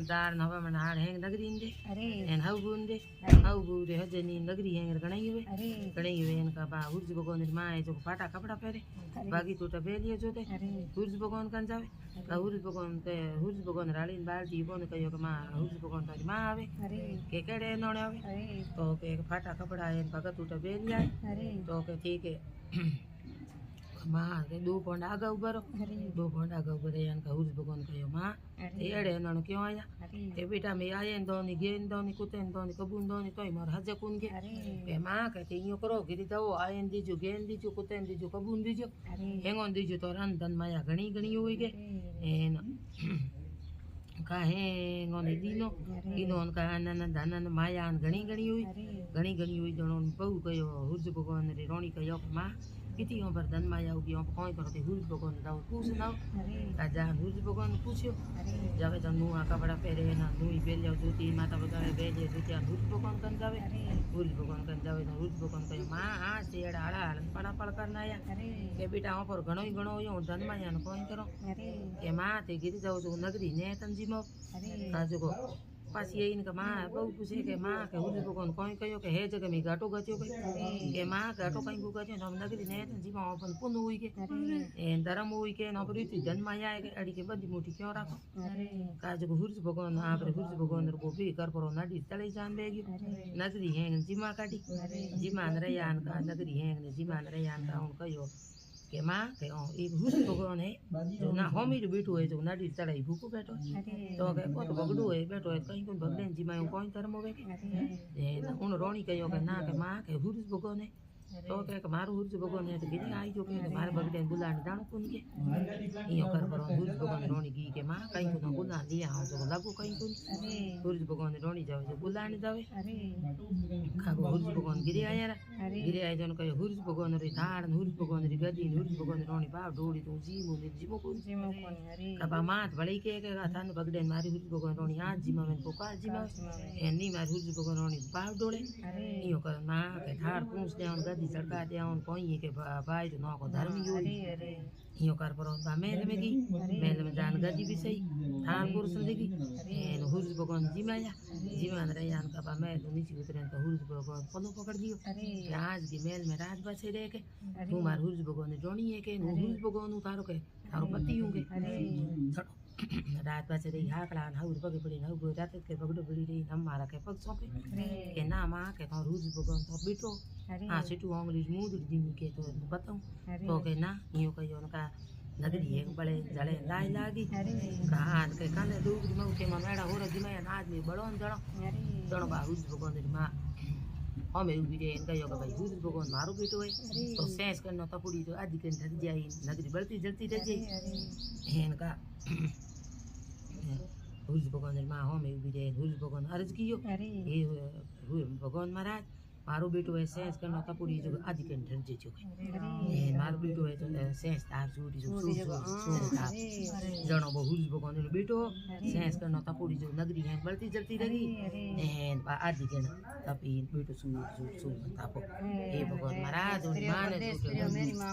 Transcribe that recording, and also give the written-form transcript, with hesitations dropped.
दार नवा मन हाड़ हैंग नगरी इंदे एन हाउ बुंदे हाउ बुरे हजनी नगरी हैंग गणाई हुए इनका बा हुर्ज भगवान री मां है जो फाटा कपड़ा पहरे बागी तो बेलिए जोते हुर्ज भगवान कन जावे हुर्ज भगवान रालीन बाल्टी बोन कहियो के मां हुर्ज भगवान तारी मां आवे के केड़े नोणे आवे तो के फाटा कपड़ा है भगत उठा बेलिया तो के ठीक है मां के दो पोंड आगा उबरो दो पोंड आगा उबरे इनका हुर्ज भगवान कहियो मां एड़े नण क्यों आया के बेटा मैं आए दोनी गेन दोनी कुतेन दोनी कबून दोनी तोय मोर हज कुन के मां कहते यो करो गिरी दो आयन दीजो गेन दीजो कुतेन दीजो कबून दीजो हेंगोन दीजो तो रन धन माया घणी घणी हुई के एन काहे ngoने दीनो इनोन का नन धनन माया घणी घणी हुई जणो बहु कयो हुर्ज भगवान रे रोणी कयो मां किती पर धन माया होगी कोई करते हुर्ज भगवान दाऊ पूछ नाओ राजा हुर्ज भगवान पूछियो जावे तो नुआ कपड़ा पहरे ना नुई बेलियो जोती माता बगावे बेलियो जोती हुर्ज भगवान कन जावे हुर्ज भगवान कन जावे तो हुर्ज भगवान कहे मां आ सेड़ा आड़ा हलन पड़ा पड़ करना आया के बेटा पर घणो ही घणो यो धन माया न कोई करो के मां ते गिरी जाओ जो नगरी ने तंजीमो का जो पासी इनका मां बहु पूछे के मां के हुर्ज भगवान कोई कयो के हे जगह में घाटो गतियो के मां घाटो कहीं को गतियो हम नगरी ने तंजीमो अपन पुन हुई के ए धर्म हुई के न पर इति जन्म आया के अड़ी के बंदी मुठी क्यों राखो का जो हुर्ज भगवान आपरे हुर्ज भगवान को भी कर परो नडी तले जान बेगी नगरी है जिमा काटी जिमान रयान का नगरी है जिमान रयान का उन कयो के मां के एक हुर्ज भगवान है जो ना होमी रे बैठो है जो नडी तले भूको बैठो तो के को तो बगड़ो है बैठो है कहीं कोई भगलेन जिमा कोई धर्म होवे के उन रोणी कयो के ना के मां के हुर्ज भगवान है तो के मारो हुर्ज भगवान है तो गिरी आई जो के मारे बगड़े बुलाने दाणो कुन के इयो कर परो हुर्ज भगवान रोणी गी के मां कहीं को बुला लिया हो जो लागो कहीं कुन हुर्ज भगवान रोणी जावे जो बुलाने जावे खागो हुर्ज भगवान गिरी आया जन कहे हुर्ज भगवान रे थाड़ हुर्ज भगवान री गदी हुर्ज भगवान रोणी बाव डोड़ी तो जीमो कुन कबा मात भले के थान बगड़े मारी हुर्ज भगवान रोणी आज जीमा में पुकार जीमा एनी मारी हुर्ज भगवान रोणी बाव डोळे इयो कर मां के थाड़ पूछ दे चढ़का दिया कोई के भाई तो नो को धर्म यो कर परो मेल में गई मेल में जान गदी भी सही थान पुरुष देगी एन हुर्ज भगवान जीमान रे यान का मेल नीचे उतरे तो हुर्ज भगवान पलो पकड़ दियो आज की मेल में राज बसे रे के तू मार हुर्ज भगवान जोणी है के हुर्ज भगवान तारो के तारो पति होंगे रात बसे रे हाकड़ा हाउर पगे पड़ी हाउ रात के बगड़ो पड़ी रे हम मारा के पग सौंपे के ना मां के तो हुर्ज भगवान तो बेटो हाँ सिटू होंगली मूद दी के तो बताऊं तो के ना यो कयो का नगरी है बड़े जड़े लाई लागी कहां के काले दूगरी मऊ के मेड़ा हो रही मैं आदमी बड़ो जणो बा हुर्ज भगवान री मां हमें उभी रे इनका यो भाई हुर्ज भगवान मारो बेटो है तो सेंस करना तपुड़ी तो आदि के धर जाई नगरी बढ़ती जलती रह जाई इनका हुर्ज भगवान री मां हमें उभी रे हुर्ज भगवान अर्ज कियो ए भगवान महाराज मारो बेटो है सेंस करना तपुड़ी जो आदि के धर जे जो मारो बेटो है तो सेंस तार जोड़ी जो जणो हुर्ज भगवान रो बेटो सेंस करना तपुड़ी जो नगरी है बढ़ती जलती रही एन आदि के तपी बेटो सु तापो ए भगवान महाराज माने मेरी मां